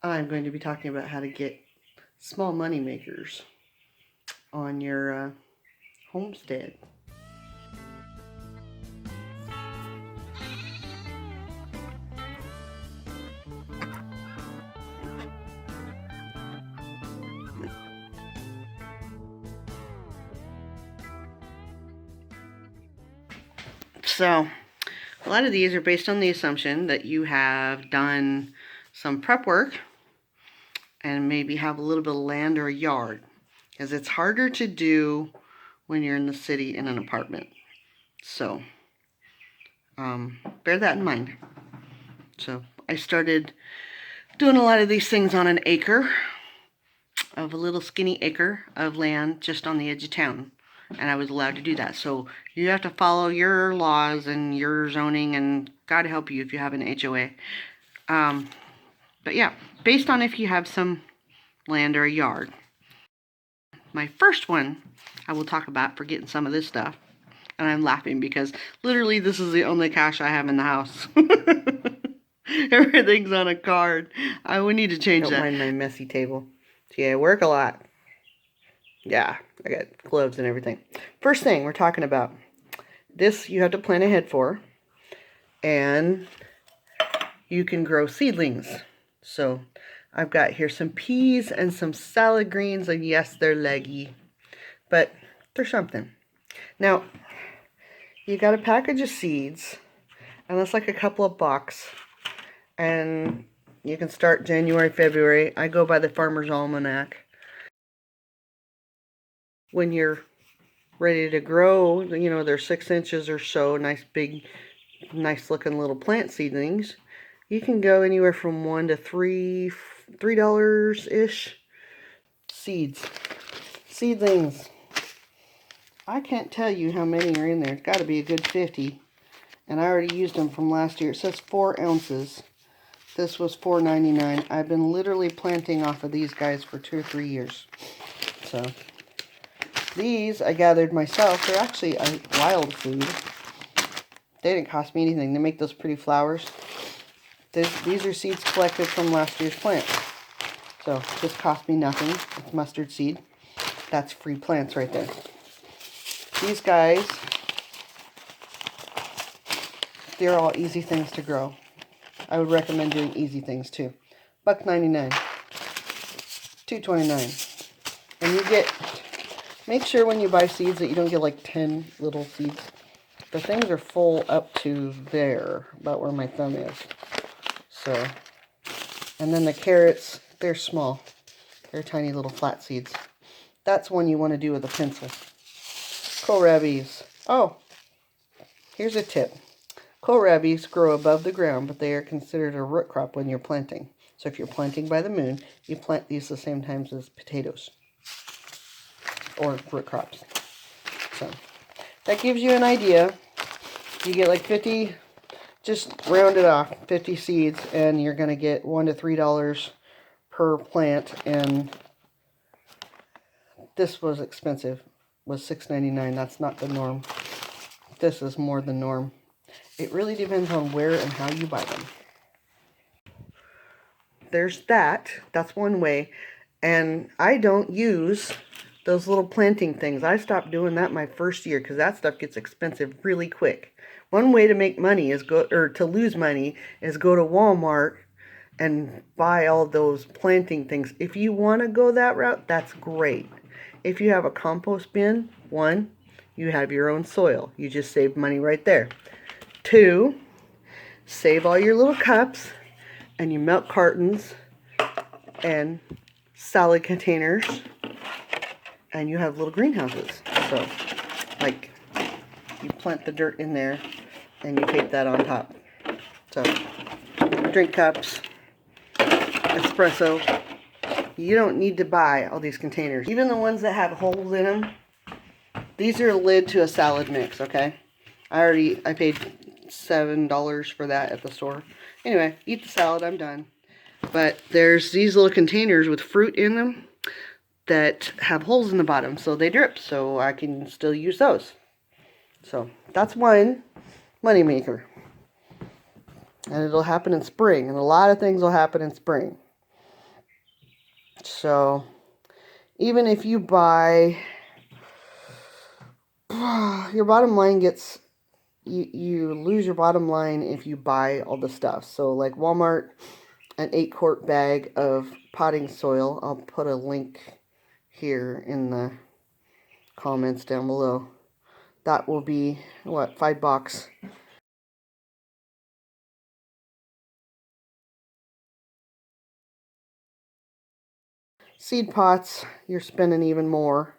I'm going to be talking about how to get small money makers on your homestead. So, a lot of these are based on the assumption that you have done some prep work and maybe have a little bit of land or a yard, because it's harder to do when you're in the city in an apartment. So, bear that in mind. So, I started doing a lot of these things on an acre, of a little skinny acre of land just on the edge of town. And I was allowed to do that. So you have to follow your laws and your zoning, and God help you if you have an HOA. But yeah, based on if you have some land or a yard. My first one I will talk about for getting some of this stuff. And I'm laughing because literally this is the only cash I have in the house. Everything's on a card. I would need to change that. Don't mind my messy table. See, I work a lot. Yeah, I got gloves and everything. First thing we're talking about. This you have to plan ahead for. And you can grow seedlings. So I've got here some peas and some salad greens. And yes, they're leggy. But they're something. Now, you got a package of seeds. And that's like a couple of bucks. And you can start January, February. I go by the Farmer's Almanac. When you're ready to grow, you know, they're 6 inches or so, nice big, nice looking little plant seedlings. You can go anywhere from $1 to $3 ish. Seedlings. I can't tell you how many are in there. It's got to be a good 50. And I already used them from last year. It says 4 ounces. This was $4.99. I've been literally planting off of these guys for 2 or 3 years. So these I gathered myself. They're actually a wild food. They didn't cost me anything. They make those pretty flowers. These are seeds collected from last year's plants. So this cost me nothing. It's mustard seed. That's free plants right there. These guys, they're all easy things to grow. I would recommend doing easy things too. $1.99. $2.29. And you get, make sure when you buy seeds that you don't get like 10 little seeds. The things are full up to there, about where my thumb is. So, and then the carrots, they're small. They're tiny little flat seeds. That's one you want to do with a pencil. Kohlrabies. Oh, here's a tip. Kohlrabies grow above the ground, but they are considered a root crop when you're planting. So if you're planting by the moon, you plant these the same times as potatoes or root crops. So that gives you an idea. You get like 50, just round it off, 50 seeds, and you're going to get $1 to $3 per plant. And this was expensive, was $6.99. That's not the norm. This is more the norm. It really depends on where and how you buy them. There's that. That's one way. And I don't use those little planting things. I stopped doing that my first year because that stuff gets expensive really quick. One way to make money is to lose money is go to Walmart and buy all those planting things. If you want to go that route, that's great. If you have a compost bin, one, you have your own soil. You just save money right there. 2, save all your little cups and your milk cartons and salad containers, and you have little greenhouses. So, like, you plant the dirt in there and you tape that on top. So, drink cups, espresso. You don't need to buy all these containers. Even the ones that have holes in them, these are a lid to a salad mix, okay? I paid $7 for that at the store. Anyway, eat the salad, I'm done. But there's these little containers with fruit in them that have holes in the bottom, so they drip, so I can still use those. So that's one money maker. And it'll happen in spring, and a lot of things will happen in spring. So even if you buy, your bottom line gets, you lose your bottom line if you buy all the stuff. So like Walmart, an 8-quart bag of potting soil. I'll put a link here in the comments down below. That will be, what, $5. Seed pots, you're spending even more.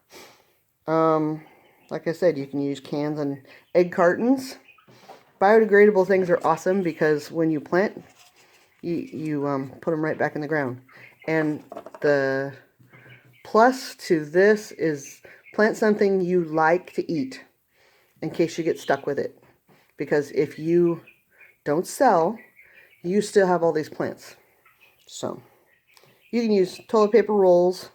Like I said, you can use cans and egg cartons. Biodegradable things are awesome because when you plant, you put them right back in the ground. And the plus to this is plant something you like to eat in case you get stuck with it. Because if you don't sell, you still have all these plants. So you can use toilet paper rolls.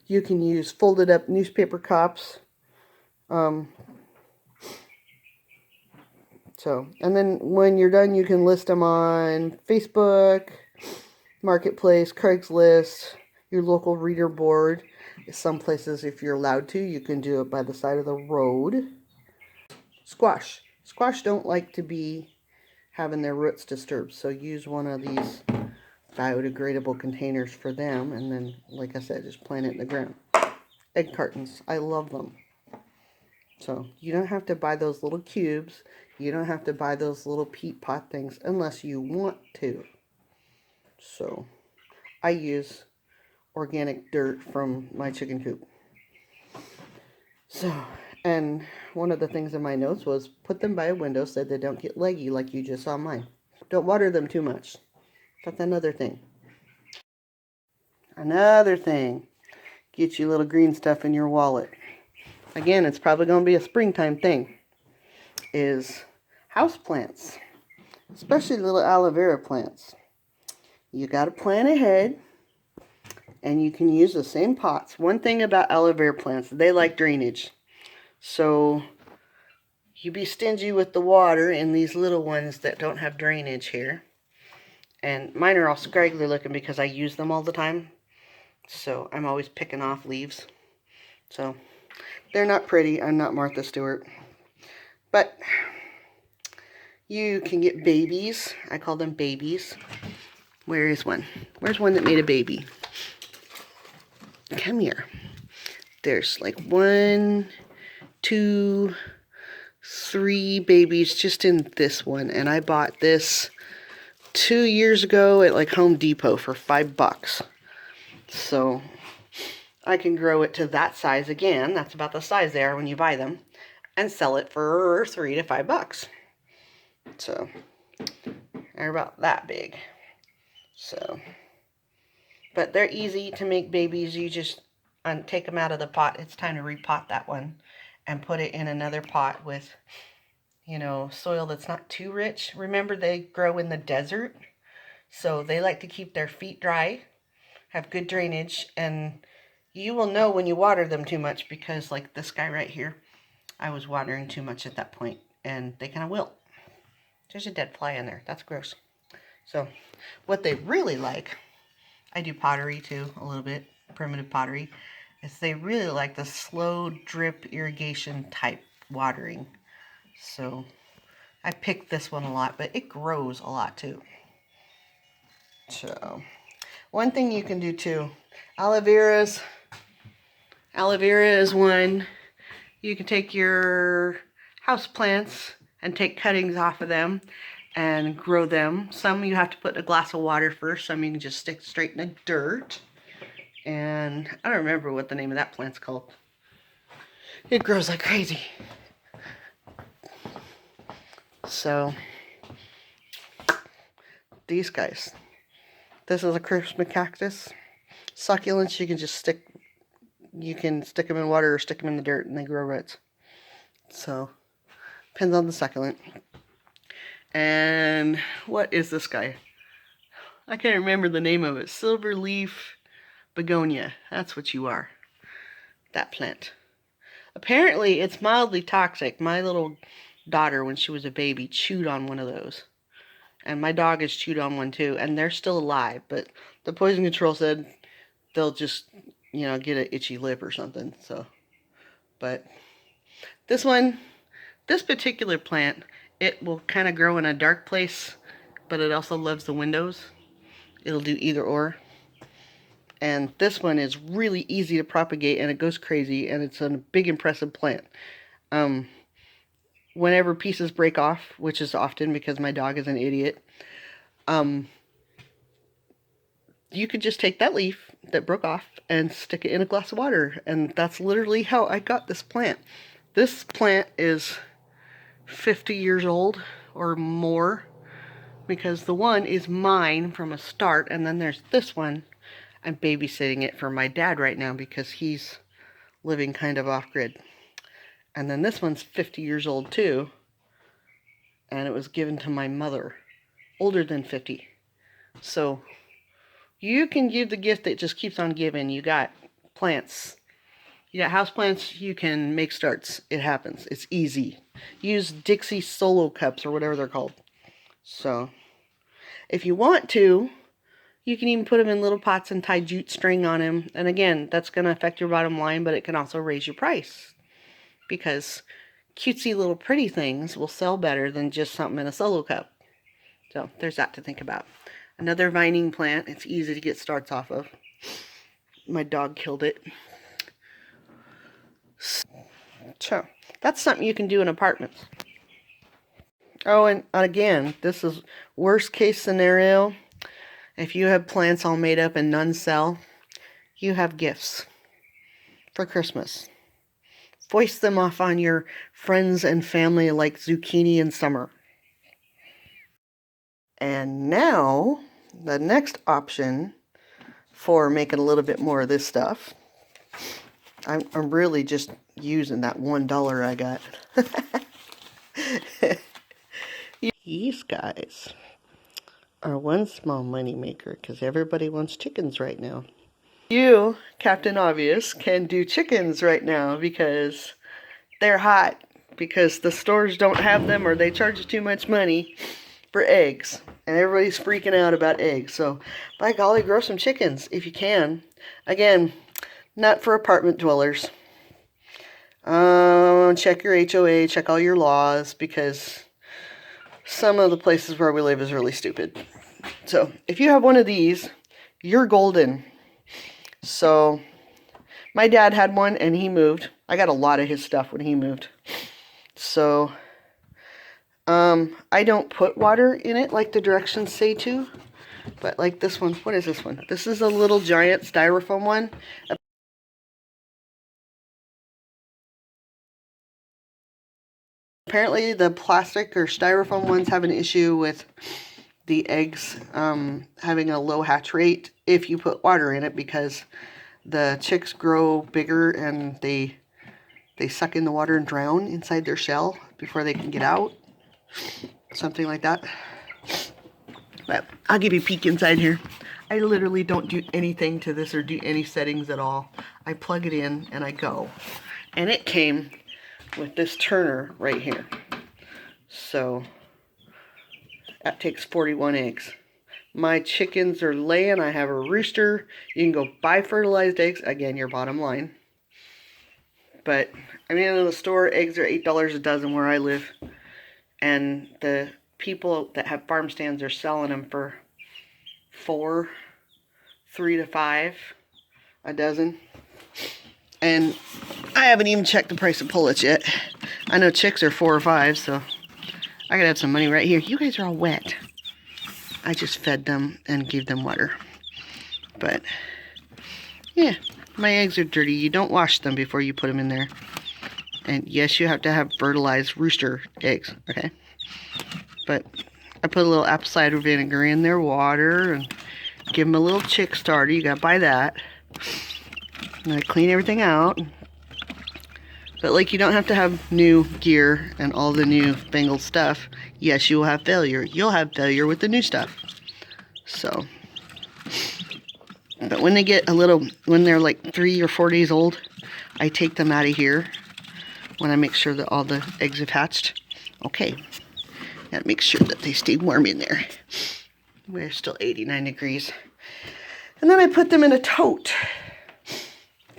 You can use folded up newspaper cups. And then when you're done, you can list them on Facebook, Marketplace, Craigslist, your local reader board. Some places, if you're allowed to, you can do it by the side of the road. Squash. Squash don't like to be having their roots disturbed, so use one of these biodegradable containers for them, and then, like I said, just plant it in the ground. Egg cartons. I love them. So you don't have to buy those little cubes. You don't have to buy those little peat pot things unless you want to. So I use organic dirt from my chicken coop. So, and one of the things in my notes was put them by a window so they don't get leggy like you just saw mine. Don't water them too much. That's another thing. Another thing. Get you little green stuff in your wallet. Again, it's probably going to be a springtime thing. Is house plants. Especially little aloe vera plants. You got to plant ahead. And you can use the same pots. One thing about aloe vera plants, they like drainage. So you be stingy with the water in these little ones that don't have drainage here. And mine are all scraggly looking because I use them all the time. So I'm always picking off leaves. So they're not pretty. I'm not Martha Stewart. But you can get babies. I call them babies. Where is one? Where's one that made a baby? Come here. There's like 1, 2, 3 babies just in this one. And I bought this 2 years ago at like Home Depot for $5. So I can grow it to that size again. That's about the size they are when you buy them. And sell it for $3 to $5. So they're about that big. So, but they're easy to make babies. You just take them out of the pot. It's time to repot that one and put it in another pot with, you know, soil that's not too rich. Remember, they grow in the desert, so they like to keep their feet dry, have good drainage, and you will know when you water them too much because, like this guy right here, I was watering too much at that point, and they kind of wilt. There's a dead fly in there. That's gross. So, what they really like, I do pottery too, a little bit, primitive pottery, is they really like the slow drip irrigation type watering. So, I picked this one a lot, but it grows a lot too. So, one thing you can do too, aloe vera is one. You can take your house plants and take cuttings off of them and grow them. Some you have to put in a glass of water first. Some you can just stick straight in the dirt. And I don't remember what the name of that plant's called. It grows like crazy. So, these guys. This is a Christmas cactus. Succulents, you can just stick them in water or stick them in the dirt and they grow roots. So, depends on the succulent. And what is this guy? I can't remember the name of it. Silver leaf begonia. That's what you are. That plant. Apparently, it's mildly toxic. My little daughter, when she was a baby, chewed on one of those. And my dog has chewed on one too. And they're still alive. But the poison control said they'll just, you know, get an itchy lip or something. So, but this one, this particular plant, it will kind of grow in a dark place, but it also loves the windows. It'll do either or. And this one is really easy to propagate, and it goes crazy, and it's a big, impressive plant. Whenever pieces break off, which is often because my dog is an idiot, you could just take that leaf that broke off and stick it in a glass of water. And that's literally how I got this plant. This plant is 50 years old or more, because the one is mine from a start, and then there's this one. I'm babysitting it for my dad right now because he's living kind of off-grid. And then this one's 50 years old too, and it was given to my mother, older than 50. So you can give the gift that just keeps on giving. You got plants. You got house plants, you can make starts. It happens. It's easy. Use Dixie Solo cups or whatever they're called. So if you want to, you can even put them in little pots and tie jute string on them. And again, that's going to affect your bottom line, but it can also raise your price, because cutesy little pretty things will sell better than just something in a solo cup. So there's that to think about. Another vining plant. It's easy to get starts off of. My dog killed it. So that's something you can do in apartments. Oh, and again, this is worst case scenario. If you have plants all made up and none sell, you have gifts for Christmas. Foist them off on your friends and family like zucchini in summer. And now, the next option for making a little bit more of this stuff, I'm really just using that $1 I got. These guys are one small money maker, because everybody wants chickens right now. You, Captain Obvious, can do chickens right now because they're hot, because the stores don't have them or they charge you too much money for eggs, and everybody's freaking out about eggs. So by golly, grow some chickens if you can. Again, not for apartment dwellers. Check your HOA, check all your laws, because some of the places where we live is really stupid. So if you have one of these, you're golden. So my dad had one and he moved. I got a lot of his stuff when he moved. So I don't put water in it like the directions say to, but like this one. What is this one? This is a little giant styrofoam one. Apparently the plastic or styrofoam ones have an issue with the eggs having a low hatch rate if you put water in it, because the chicks grow bigger and they suck in the water and drown inside their shell before they can get out. Something like that. But I'll give you a peek inside here. I literally don't do anything to this or do any settings at all. I plug it in and I go. And it came with this turner right here. So that takes 41 eggs. My chickens are laying. I have a rooster. You can go buy fertilized eggs. Again, your bottom line. But I mean, in the store, eggs are $8 a dozen where I live. And the people that have farm stands are selling them for $4, $3 to $5 a dozen. And I haven't even checked the price of pullets yet. I know chicks are $4 or $5, so I gotta have some money right here. You guys are all wet. I just fed them and gave them water. But yeah, my eggs are dirty. You don't wash them before you put them in there. And yes, you have to have fertilized rooster eggs, okay? But I put a little apple cider vinegar in their water and give them a little chick starter. You gotta buy that. And I clean everything out. But like, you don't have to have new gear and all the new fangled stuff. Yes, you will have failure. You'll have failure with the new stuff. So, but when they get a little, when they're like 3 or 4 days old, I take them out of here when I make sure that all the eggs have hatched. Okay, gotta make sure that they stay warm in there. We're still 89 degrees. And then I put them in a tote.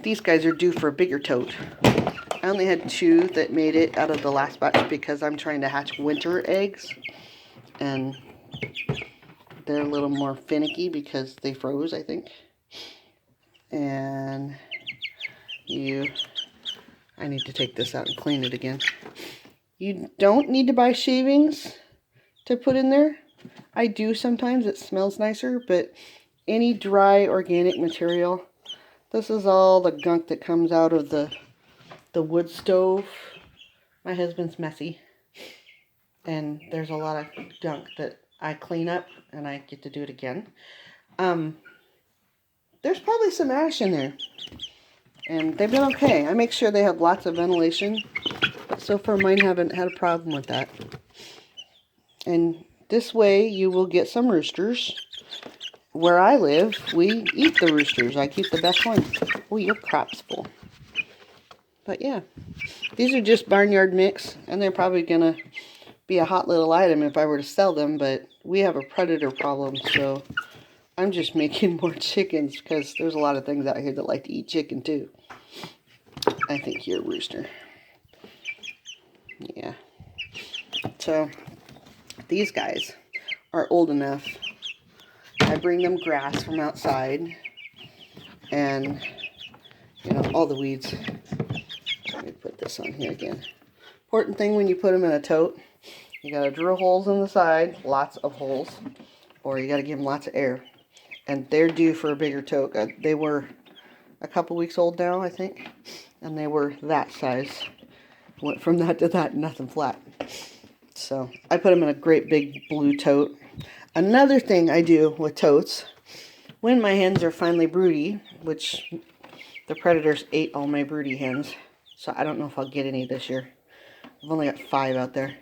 These guys are due for a bigger tote. I only had 2 that made it out of the last batch because I'm trying to hatch winter eggs. And they're a little more finicky because they froze, I think. And I need to take this out and clean it again. You don't need to buy shavings to put in there. I do sometimes, it smells nicer, but any dry organic material. This is all the gunk that comes out of the wood stove. My husband's messy. And there's a lot of junk that I clean up and I get to do it again. There's probably some ash in there. And they've been okay. I make sure they have lots of ventilation. But so far mine haven't had a problem with that. And this way you will get some roosters. Where I live, we eat the roosters. I keep the best ones. Oh, your crop's full. But yeah, these are just barnyard mix. And they're probably going to be a hot little item if I were to sell them. But we have a predator problem, so I'm just making more chickens because there's a lot of things out here that like to eat chicken too. I think you're a rooster. Yeah. So these guys are old enough. I bring them grass from outside and, you know, all the weeds. Let me put this on here again. Important thing when you put them in a tote, you got to drill holes in the side, lots of holes, or you got to give them lots of air. And they're due for a bigger tote. They were a couple weeks old now, I think, and they were that size. Went from that to that, nothing flat. So I put them in a great big blue tote. Another thing I do with totes, when my hens are finally broody, which the predators ate all my broody hens, so I don't know if I'll get any this year. I've only got 5 out there.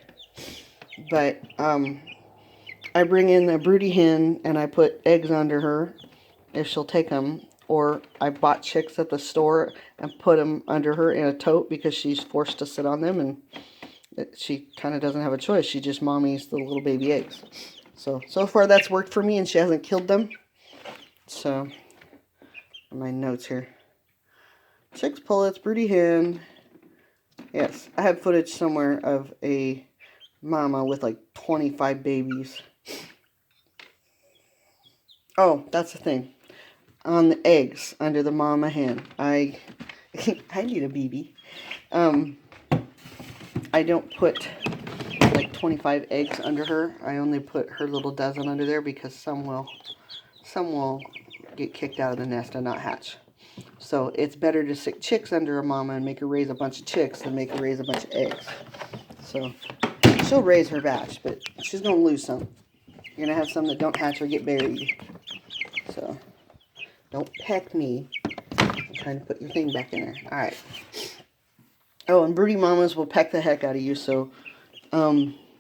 But I bring in a broody hen and I put eggs under her if she'll take them. Or I bought chicks at the store and put them under her in a tote because she's forced to sit on them and she kind of doesn't have a choice. She just mommies the little baby eggs. So far that's worked for me and she hasn't killed them. So, my notes here. Chicks, pullets, broody hen. Yes, I have footage somewhere of a mama with like 25 babies. Oh, that's the thing. On the eggs under the mama hen. I need a BB. I don't put like 25 eggs under her. I only put her little dozen under there because some will get kicked out of the nest and not hatch. So it's better to stick chicks under a mama and make her raise a bunch of chicks than make her raise a bunch of eggs. So she'll raise her batch, but she's going to lose some. You're going to have some that don't hatch or get buried. So don't peck me. I'm trying to put your thing back in there. All right. Oh, and broody mamas will peck the heck out of you, so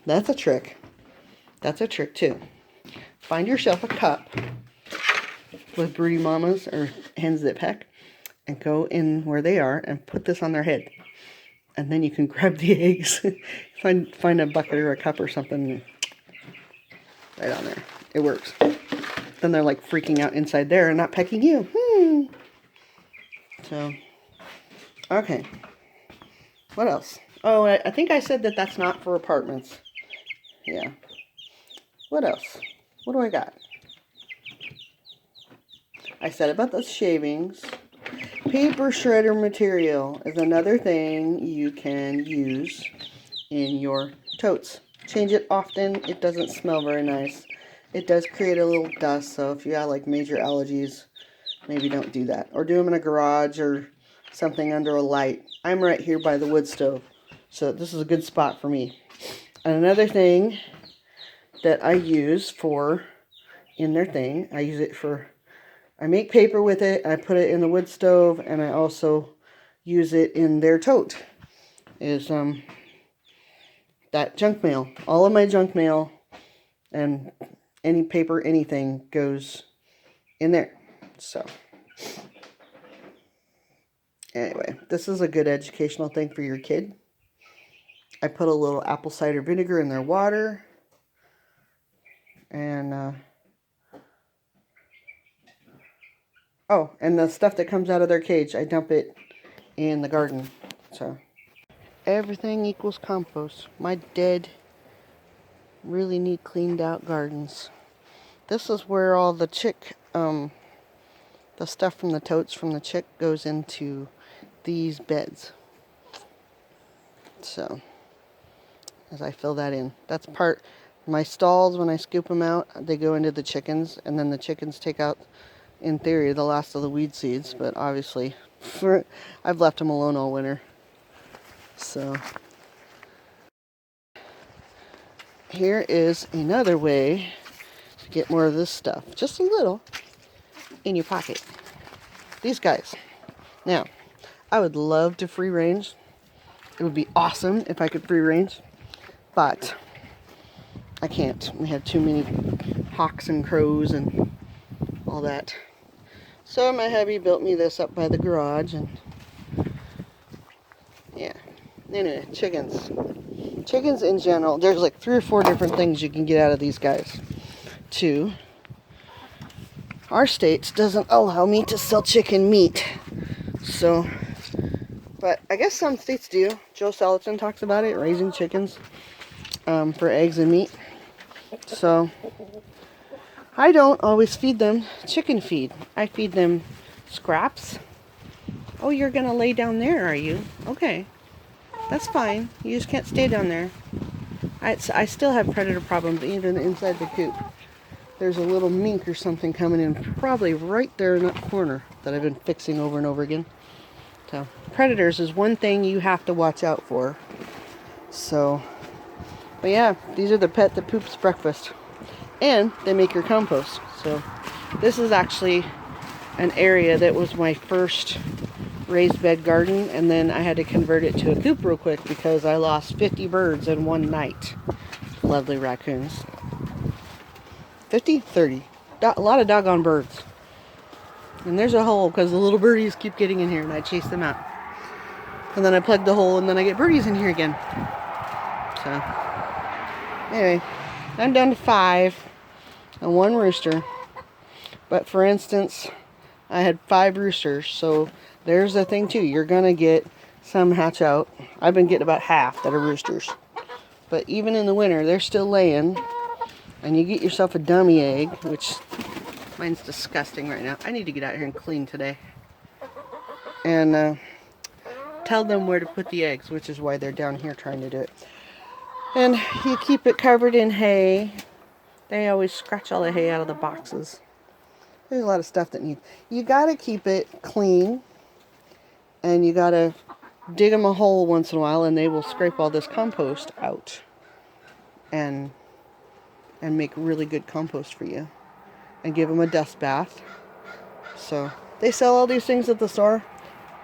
that's a trick. That's a trick too. Find yourself a cup with broody mamas or hens that peck and go in where they are and put this on their head. And then you can grab the eggs. find a bucket or a cup or something right on there. It works. Then they're like freaking out inside there and not pecking you. So, okay. What else? Oh, I think I said that that's not for apartments. Yeah. What else? What do I got? I said about those shavings. Paper shredder material is another thing you can use in your totes. Change it often. It doesn't smell very nice. It does create a little dust, so if you have like major allergies, maybe don't do that. Or do them in a garage or something under a light. I'm right here by the wood stove, so this is a good spot for me. And another thing that I use for in their thing, I make paper with it, I put it in the wood stove, and I also use it in their tote, is that junk mail. All of my junk mail and any paper, anything goes in there. So anyway, this is a good educational thing for your kid. I put a little apple cider vinegar in their water. And Oh, and the stuff that comes out of their cage, I dump it in the garden. So everything equals compost. My dead, really neat cleaned out gardens. This is where all the the stuff from the totes from the chick goes into these beds. So as I fill that in, that's part, my stalls, when I scoop them out, they go into the chickens, and then the chickens take out, in theory, the last of the weed seeds, but obviously I've left them alone all winter. So here is another way to get more of this stuff, just a little, in your pocket. These guys. Now, I would love to free range. It would be awesome if I could free range, but I can't. We have too many hawks and crows and all that. So my hubby built me this up by the garage, and yeah. Anyway, chickens. Chickens in general, there's like 3 or 4 different things you can get out of these guys. 2, our state doesn't allow me to sell chicken meat. So, but I guess some states do. Joe Salatin talks about it, raising chickens for eggs and meat. So, I don't always feed them chicken feed. I feed them scraps. Oh, you're going to lay down there, are you? Okay. That's fine. You just can't stay down there. I still have predator problems even inside the coop. There's a little mink or something coming in probably right there in that corner that I've been fixing over and over again. So, predators is one thing you have to watch out for. So, but yeah, these are the pet that poops breakfast. And they make your compost. So, this is actually an area that was my first raised bed garden, and then I had to convert it to a coop real quick because I lost 50 birds in one night. Lovely raccoons. 50? 30. A lot of doggone birds. And there's a hole because the little birdies keep getting in here, and I chase them out. And then I plug the hole, and then I get birdies in here again. So, anyway, I'm down to 5 and 1 rooster. But for instance, I had 5 roosters, so there's the thing too. You're going to get some hatch out. I've been getting about half that are roosters. But even in the winter, they're still laying. And you get yourself a dummy egg, which mine's disgusting right now. I need to get out here and clean today. And tell them where to put the eggs, which is why they're down here trying to do it. And you keep it covered in hay. They always scratch all the hay out of the boxes. There's a lot of stuff that needs. You got to keep it clean. And you got to dig them a hole once in a while, and they will scrape all this compost out. And make really good compost for you. And give them a dust bath. So, they sell all these things at the store.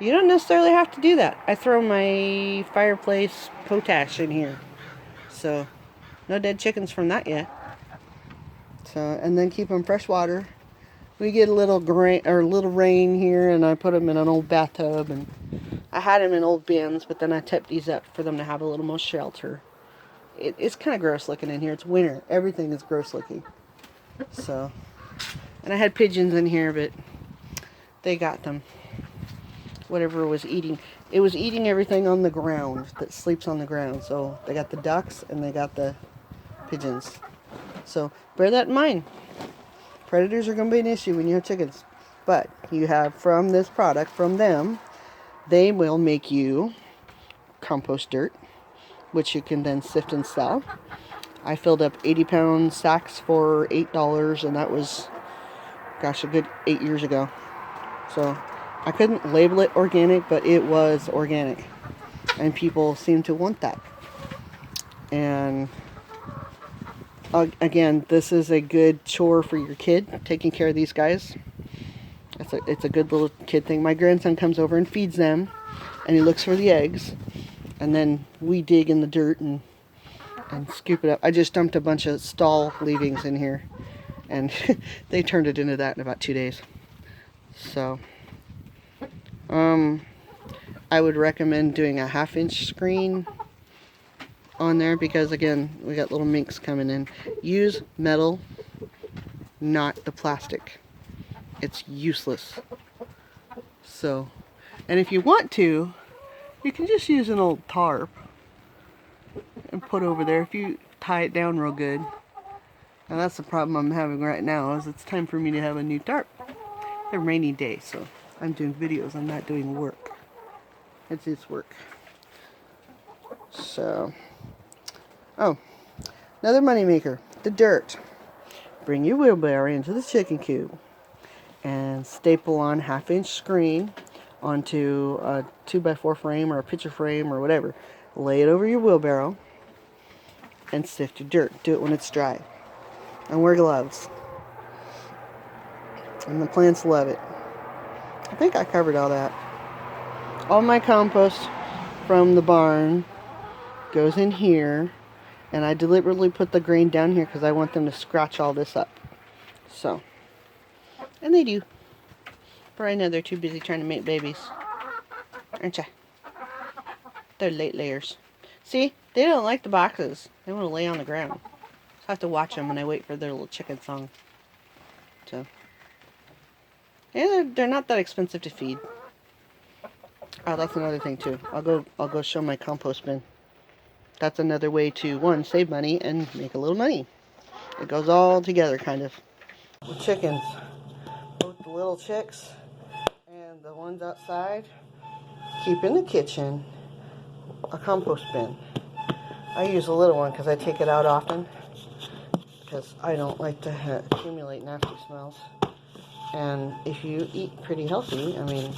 You don't necessarily have to do that. I throw my fireplace potash in here. So, no dead chickens from that yet. So, and then keep them fresh water. We get a little rain here, and I put them in an old bathtub. And I had them in old bins, but then I tipped these up for them to have a little more shelter. It's kind of gross looking in here. It's winter. Everything is gross looking. So, and I had pigeons in here, but they got them. Whatever it was eating. It was eating everything on the ground that sleeps on the ground. So they got the ducks and they got the pigeons. So bear that in mind. Predators are going to be an issue when you have chickens. But you have from this product, from them, they will make you compost dirt, which you can then sift and sell. I filled up 80-pound sacks for $8, and that was, gosh, a good 8 years ago. So I couldn't label it organic, but it was organic. And people seem to want that. And again, this is a good chore for your kid, taking care of these guys. It's a good little kid thing. My grandson comes over and feeds them, and he looks for the eggs. And then we dig in the dirt and scoop it up. I just dumped a bunch of stall leavings in here, and they turned it into that in about 2 days. So, I would recommend doing a 1/2-inch screen on there because, again, we got little minks coming in. Use metal, not the plastic. it's useless. So, and if you want to, you can just use an old tarp and put over there if you tie it down real good. And that's the problem I'm having right now, is it's time for me to have a new tarp. It's a rainy day, so I'm doing videos, I'm not doing work. It's just work. So, oh, another money maker, the dirt. Bring your wheelbarrow into the chicken coop and staple on 1/2-inch screen onto a 2x4 frame or a picture frame or whatever. Lay it over your wheelbarrow and sift your dirt. Do it when it's dry. And wear gloves. And the plants love it. I think I covered all that. All my compost from the barn goes in here, and I deliberately put the grain down here because I want them to scratch all this up. So, and they do. But right now they're too busy trying to make babies. Aren't ya? They're late layers. See, they don't like the boxes. They want to lay on the ground. So I have to watch them when I wait for their little chicken song. So, and they're not that expensive to feed. Oh, that's another thing too. I'll go show my compost bin. That's another way to, one, save money and make a little money. It goes all together, kind of. The chickens, both the little chicks and the ones outside, keep in the kitchen a compost bin. I use a little one because I take it out often, because I don't like to accumulate nasty smells. And if you eat pretty healthy, I mean,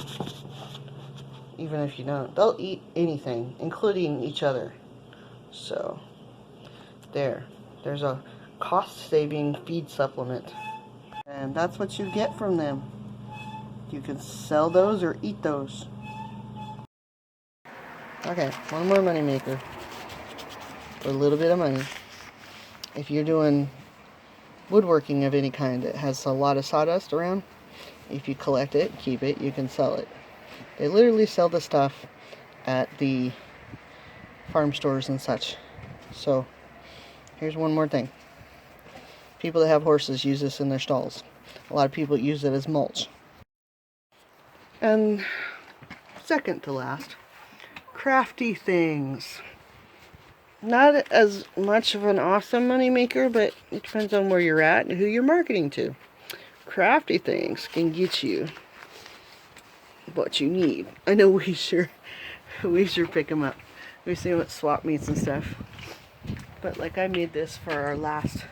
even if you don't, they'll eat anything, including each other. So, there's a cost-saving feed supplement. And that's what you get from them. You can sell those or eat those. Okay, one more money maker. For a little bit of money. If you're doing woodworking of any kind that has a lot of sawdust around, if you collect it, keep it, you can sell it. They literally sell the stuff at the farm stores and such. So, here's one more thing. People that have horses use this in their stalls. A lot of people use it as mulch. And second to last, crafty things. Not as much of an awesome money maker, but it depends on where you're at and who you're marketing to. Crafty things can get you what you need. I know we sure pick them up. We see them at swap meets and stuff. But like I made this for our last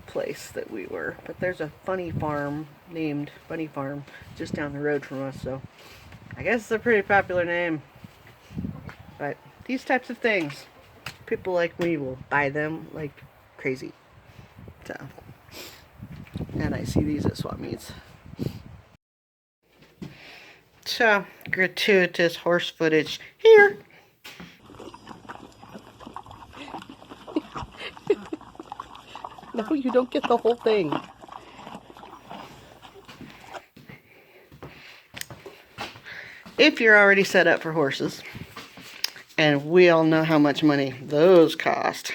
place that we were. But there's a funny farm named Bunny Farm just down the road from us, so I guess it's a pretty popular name. But these types of things, people like me will buy them like crazy. So, and I see these at swap meets. So, gratuitous horse footage here. No, you don't get the whole thing. If you're already set up for horses, and we all know how much money those cost.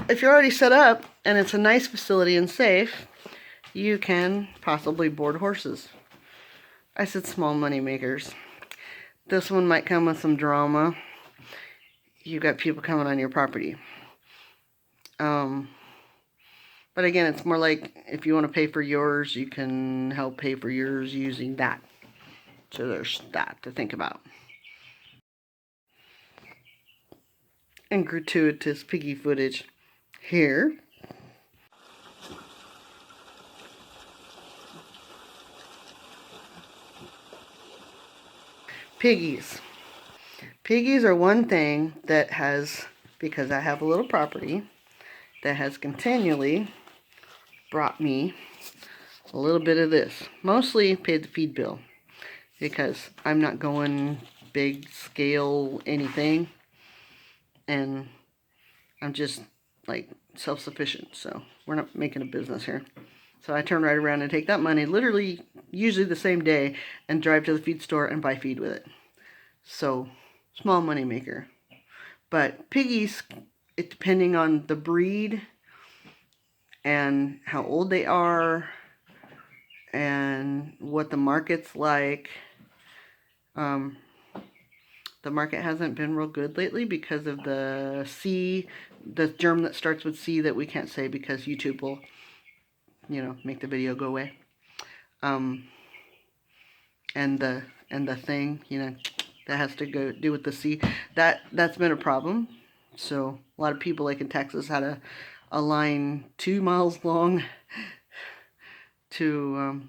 If you're already set up and it's a nice facility and safe, you can possibly board horses. I said small money makers. This one might come with some drama. You got people coming on your property. But again, it's more like if you want to pay for yours, you can help pay for yours using that. So there's that to think about. And gratuitous piggy footage here. Piggies. Piggies are one thing that has, because I have a little property, that has continually brought me a little bit of this. Mostly paid the feed bill, because I'm not going big scale anything, and I'm just like self-sufficient, so we're not making a business here. So I turn right around and take that money, literally usually the same day, and drive to the feed store and buy feed with it. So, small money maker. But piggies, it depending on the breed and how old they are and what the market's like. The market hasn't been real good lately because of the C, the germ that starts with C that we can't say because YouTube will, make the video go away. And the thing, that has to do with the C, that's been a problem. So a lot of people, like in Texas, had a line 2 miles long to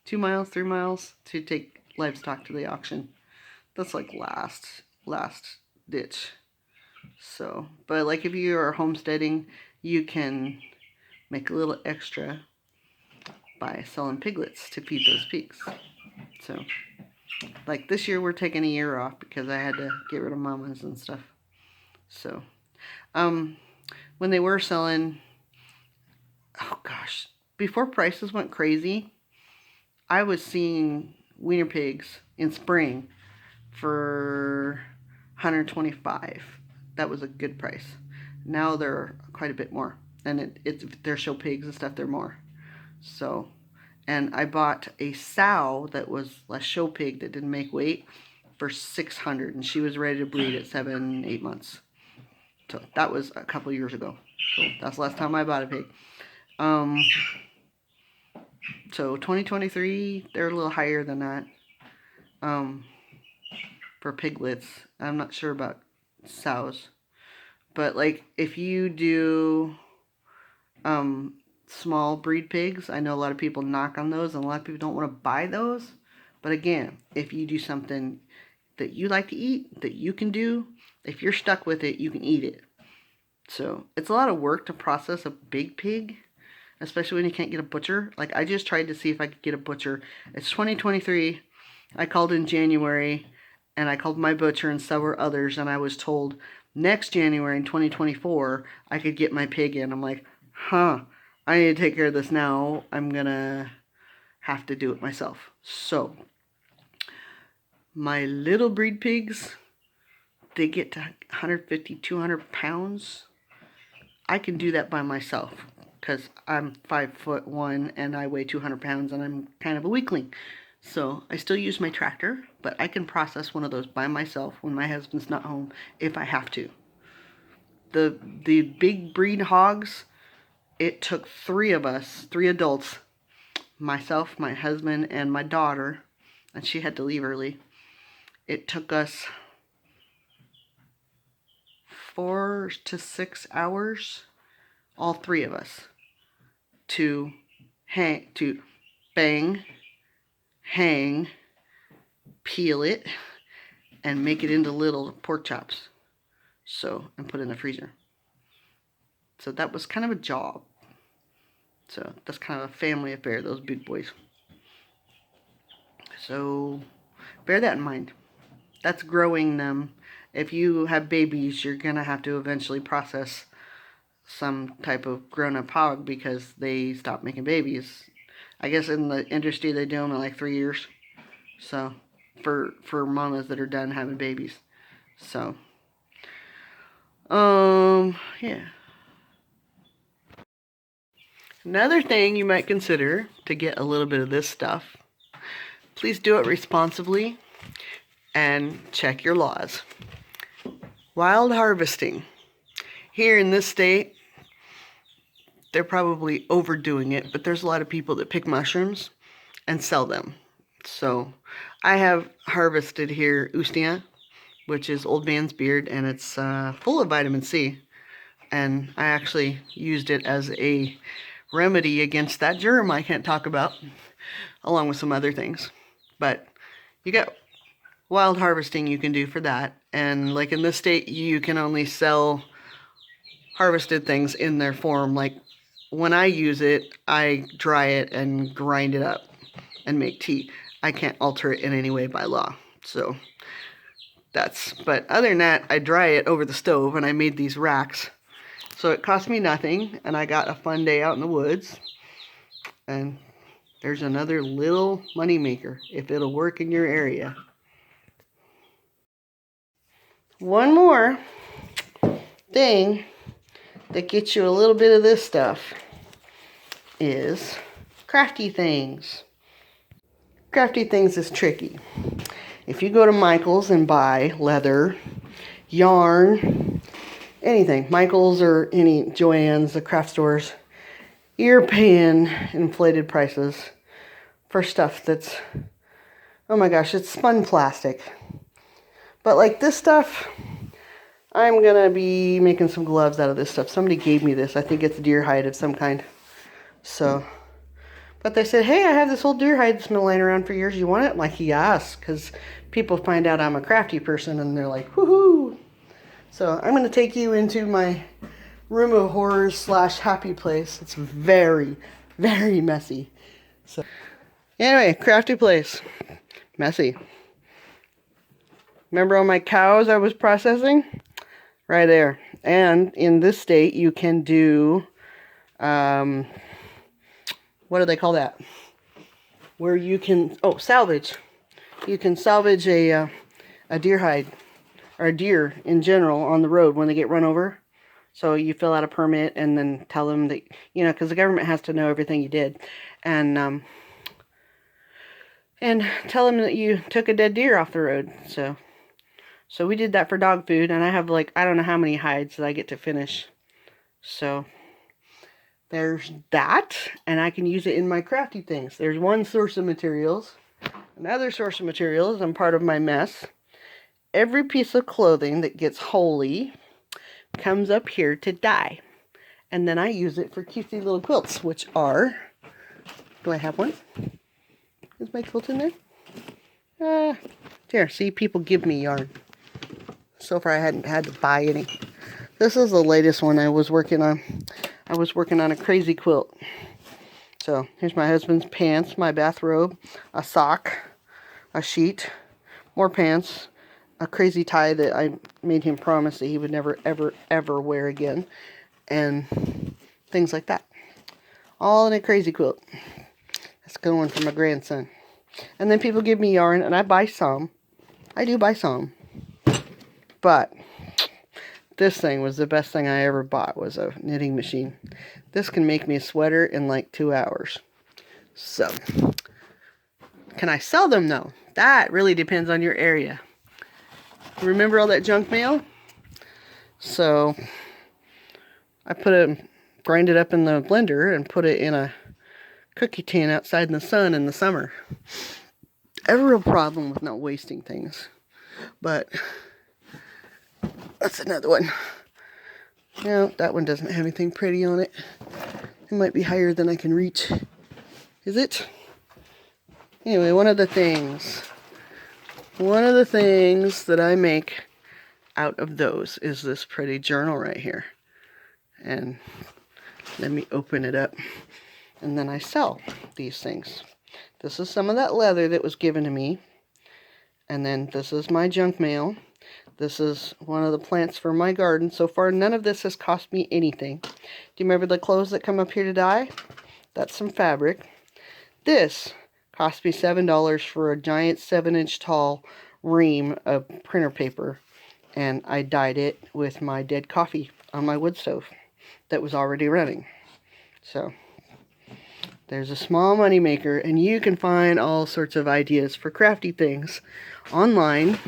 2 miles, 3 miles to take livestock to the auction. That's like last ditch. So, but like if you are homesteading, you can make a little extra by selling piglets to feed those pigs. So, like this year we're taking a year off because I had to get rid of mamas and stuff. So, when they were selling, oh gosh, before prices went crazy, I was seeing wiener pigs in spring for $125. That was a good price. Now they're quite a bit more, and they're show pigs and stuff. They're more. So, and I bought a sow that was a show pig that didn't make weight for $600, and she was ready to breed at 7-8 months. So that was a couple years ago. So that's the last time I bought a pig. So 2023, they're a little higher than that. For piglets, I'm not sure about sows, but like if you do small breed pigs, I know a lot of people knock on those, and a lot of people don't want to buy those. But again, if you do something that you like to eat, that you can do, if you're stuck with it, you can eat it. So it's a lot of work to process a big pig, especially when you can't get a butcher. Like I just tried to see if I could get a butcher. It's 2023. I called in January, and I called my butcher and several others, and I was told next January in 2024 I could get my pig in. I'm like, I need to take care of this now. I'm gonna have to do it myself. So my little breed pigs, they get to 150, 200 pounds. I can do that by myself because I'm 5'1" and I weigh 200 pounds, and I'm kind of a weakling. So I still use my tractor, but I can process one of those by myself when my husband's not home if I have to. The big breed hogs, it took 3 of us, 3 adults, myself, my husband, and my daughter, and she had to leave early. It took us 4 to 6 hours, all 3 of us, to bang, hang, peel it, and make it into little pork chops. So, and put it in the freezer. So that was kind of a job. So that's kind of a family affair, those big boys. So bear that in mind. That's growing them. If you have babies, you're going to have to eventually process some type of grown-up hog because they stop making babies. I guess in the industry they do them in like 3 years. So for mamas that are done having babies. So yeah. Another thing you might consider to get a little bit of this stuff, please do it responsibly and check your laws. Wild harvesting. Here in this state, they're probably overdoing it, but there's a lot of people that pick mushrooms and sell them. So I have harvested here Ustia, which is old man's beard, and it's full of vitamin C. And I actually used it as a remedy against that germ I can't talk about, along with some other things. But you got wild harvesting you can do for that. And like in this state, you can only sell harvested things in their form. Like when I use it, I dry it and grind it up and make tea. I can't alter it in any way by law. So but other than that, I dry it over the stove, and I made these racks. So it cost me nothing, and I got a fun day out in the woods. And there's another little money maker if it'll work in your area. One more thing that gets you a little bit of this stuff. is crafty things. Crafty things is tricky. If you go to Michael's and buy leather, yarn, anything, Michael's or any Joann's, the craft stores, you're paying inflated prices for stuff that's, oh my gosh, it's spun plastic. But like this stuff, I'm gonna be making some gloves out of this stuff. Somebody gave me this. I think it's deer hide of some kind. So, but they said, hey, I have this old deer hide that's been laying around for years. You want it? I'm like, yes, because people find out I'm a crafty person and they're like, woohoo. So I'm gonna take you into my room of horrors / happy place. It's very, very messy. So anyway, crafty place. Messy. Remember all my cows I was processing? Right there. And in this state, you can do, what do they call that? Where you can, salvage. You can salvage a deer hide, or a deer in general on the road when they get run over. So you fill out a permit and then tell them that, because the government has to know everything you did. And tell them that you took a dead deer off the road. So we did that for dog food, and I have like, I don't know how many hides that I get to finish. So there's that, and I can use it in my crafty things. There's one source of materials. Another source of materials, I'm part of my mess. Every piece of clothing that gets holy comes up here to die. And then I use it for cutesy little quilts, which are, do I have one? Is my quilt in there? There, see, people give me yarn. So far I hadn't had to buy any. This is the latest one I was working on. I was working on a crazy quilt. So here's my husband's pants, my bathrobe, a sock, a sheet, more pants, a crazy tie that I made him promise that he would never, ever, ever wear again, and things like that. All in a crazy quilt. That's a good one for my grandson. And then people give me yarn, and I buy some. I do buy some. But this thing was the best thing I ever bought, was a knitting machine. This can make me a sweater in like 2 hours. So, can I sell them though? That really depends on your area. Remember all that junk mail? So, I grind it up in the blender and put it in a cookie tin outside in the sun in the summer. I have a real problem with not wasting things. But that's another one. No, that one doesn't have anything pretty on it. It might be higher than I can reach. Is it? Anyway, one of the things that I make out of those is this pretty journal right here. And let me open it up. And then I sell these things. This is some of that leather that was given to me. And then this is my junk mail. This is one of the plants for my garden. So far, none of this has cost me anything. Do you remember the clothes that come up here to dye? That's some fabric. This cost me $7 for a giant 7-inch tall ream of printer paper. And I dyed it with my dead coffee on my wood stove that was already running. So there's a small money maker, and you can find all sorts of ideas for crafty things online.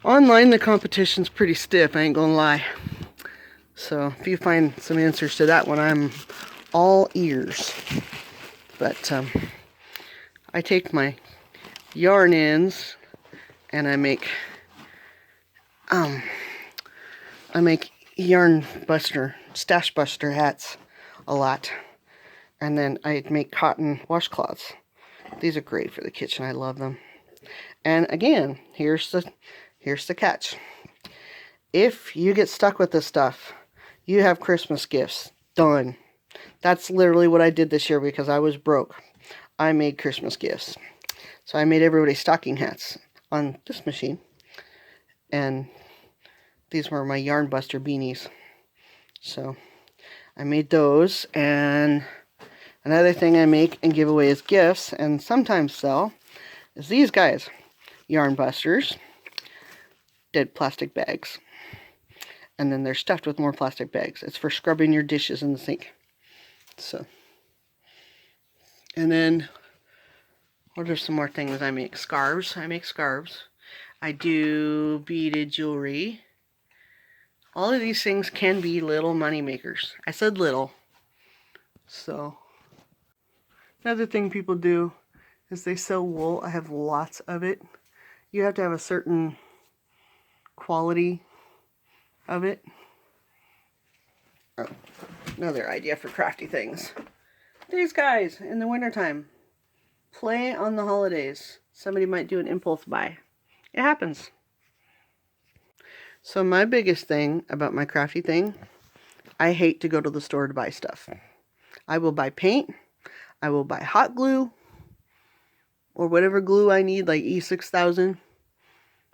Online, the competition's pretty stiff, I ain't gonna lie. So if you find some answers to that one, I'm all ears. But I take my yarn ends and I make yarn buster, stash buster hats a lot. And then I make cotton washcloths. These are great for the kitchen. I love them. And again, here's the catch. If you get stuck with this stuff, you have Christmas gifts. Done. That's literally what I did this year because I was broke. I made Christmas gifts. So I made everybody stocking hats on this machine. And these were my Yarn Buster beanies. So I made those. And another thing I make and give away as gifts and sometimes sell is these guys. Yarn Busters. Dead plastic bags. And then they're stuffed with more plastic bags. It's for scrubbing your dishes in the sink. So, And then, what are some more things I make? Scarves. I make scarves. I do beaded jewelry. All of these things can be little money makers. I said little. So, another thing people do is they sell wool. I have lots of it. You have to have a certain quality of it. Oh, another idea for crafty things. These guys in the wintertime. Play on the holidays. Somebody might do an impulse buy. It happens. So my biggest thing about my crafty thing, I hate to go to the store to buy stuff. I will buy paint. I will buy hot glue. Or whatever glue I need, like E6000.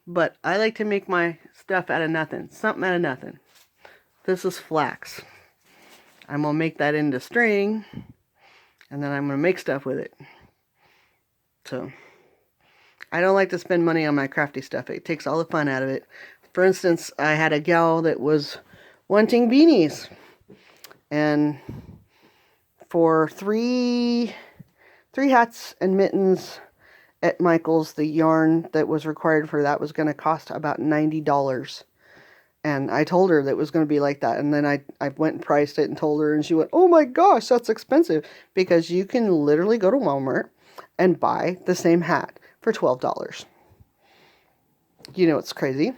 But I like to make my stuff out of nothing. Something out of nothing. This is flax. I'm going to make that into string. And then I'm going to make stuff with it. So, I don't like to spend money on my crafty stuff. It takes all the fun out of it. For instance, I had a gal that was wanting beanies. And for three hats and mittens at Michael's, the yarn that was required for that was going to cost about $90. And I told her that it was going to be like that. And then I went and priced it and told her. And she went, oh my gosh, that's expensive. Because you can literally go to Walmart and buy the same hat for $12. You know what's crazy?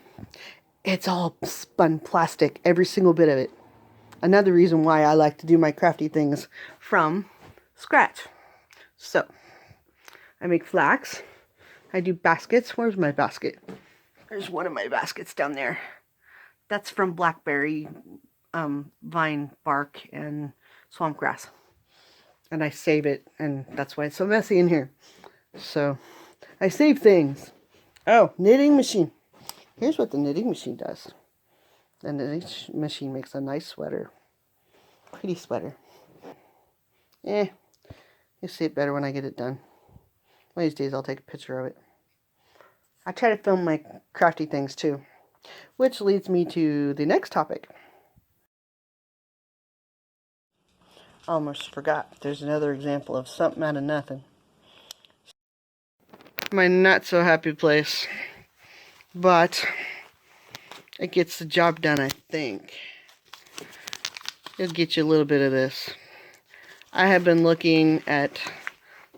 It's all spun plastic, every single bit of it. Another reason why I like to do my crafty things from scratch. So, I make flax. I do baskets. Where's my basket? There's one of my baskets down there. That's from blackberry vine bark and swamp grass. And I save it, and that's why it's so messy in here. So, I save things. Oh, knitting machine. Here's what the knitting machine does. The knitting machine makes a nice sweater. Pretty sweater. You'll see it better when I get it done. One of these days I'll take a picture of it. I try to film my crafty things too. Which leads me to the next topic. Almost forgot. There's another example of something out of nothing. My not so happy place. But it gets the job done, I think. It'll get you a little bit of this. I have been looking at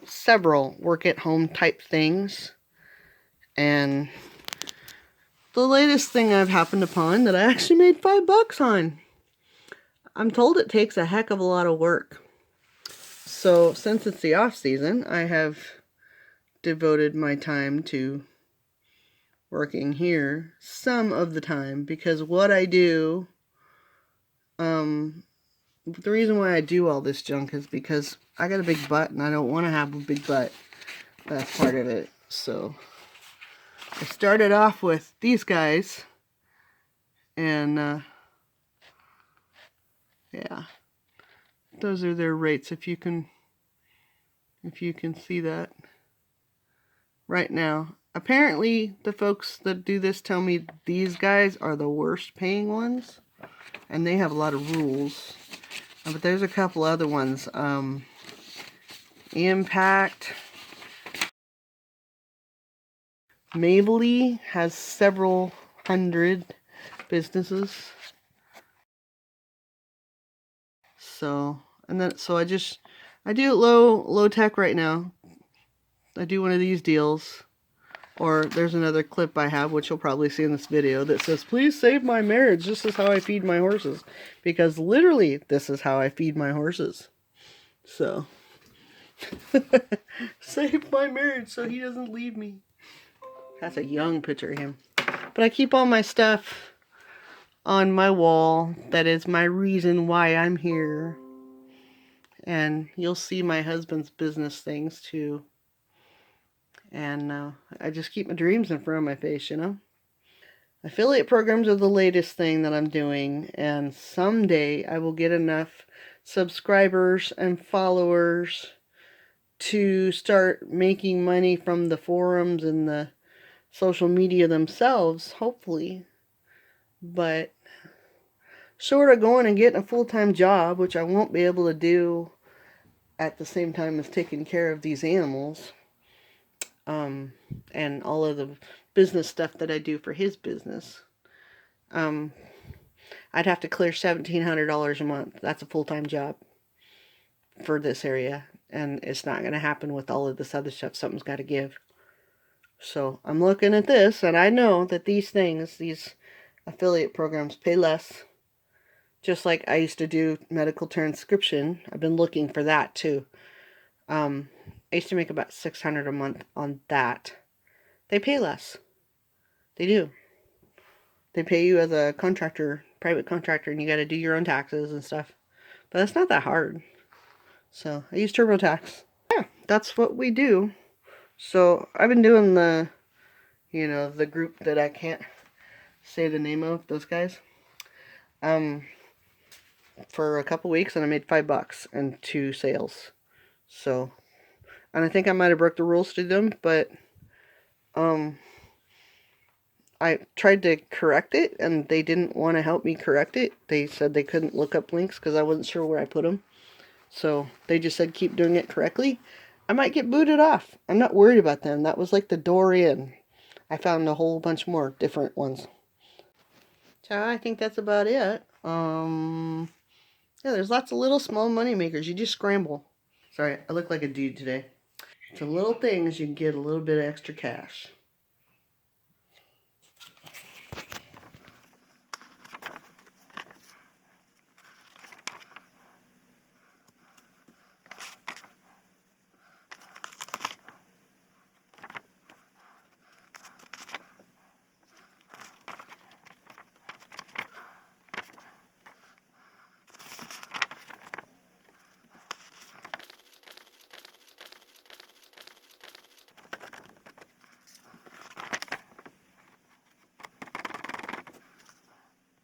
several work-at-home type things. And the latest thing I've happened upon that I actually made $5 on. I'm told it takes a heck of a lot of work. So, since it's the off season, I have devoted my time to working here some of the time, because what I do, the reason why I do all this junk is because I got a big butt and I don't want to have a big butt. That's part of it. So, I started off with these guys, and yeah, those are their rates. If you can see that right now. Apparently, the folks that do this tell me these guys are the worst paying ones, and they have a lot of rules. But there's a couple other ones. Impact. Mabley has several hundred businesses. So, I do it low tech right now. I do one of these deals. Or there's another clip I have, which you'll probably see in this video, that says, please save my marriage. This is how I feed my horses. Because literally, this is how I feed my horses. So, save my marriage so he doesn't leave me. That's a young picture of him. But I keep all my stuff on my wall. That is my reason why I'm here. And you'll see my husband's business things too. And I just keep my dreams in front of my face, you know. Affiliate programs are the latest thing that I'm doing. And someday I will get enough subscribers and followers to start making money from the forums and the social media themselves, hopefully. But short of going and getting a full-time job, which I won't be able to do at the same time as taking care of these animals, and all of the business stuff that I do for his business, I'd have to clear $1,700 a month. That's a full-time job for this area, and it's not going to happen with all of this other stuff. Something's got to give. So I'm looking at this, and I know that these things, these affiliate programs, pay less. Just like I used to do medical transcription. I've been looking for that too. I used to make about $600 a month on that. They pay less. They do. They pay you as a contractor, private contractor, and you got to do your own taxes and stuff. But that's not that hard. So I use TurboTax. Yeah, that's what we do. So I've been doing the, the group that I can't say the name of, those guys, for a couple weeks, and I made $5 and 2 sales. So, and I think I might have broke the rules to them, but I tried to correct it, and they didn't want to help me correct it. They said they couldn't look up links because I wasn't sure where I put them. So they just said keep doing it correctly. I might get booted off. I'm not worried about them. That was like the door in. I found a whole bunch more different ones. So I think that's about it. Yeah, there's lots of little small money makers. You just scramble. Sorry, I look like a dude today. It's the little things you can get a little bit of extra cash.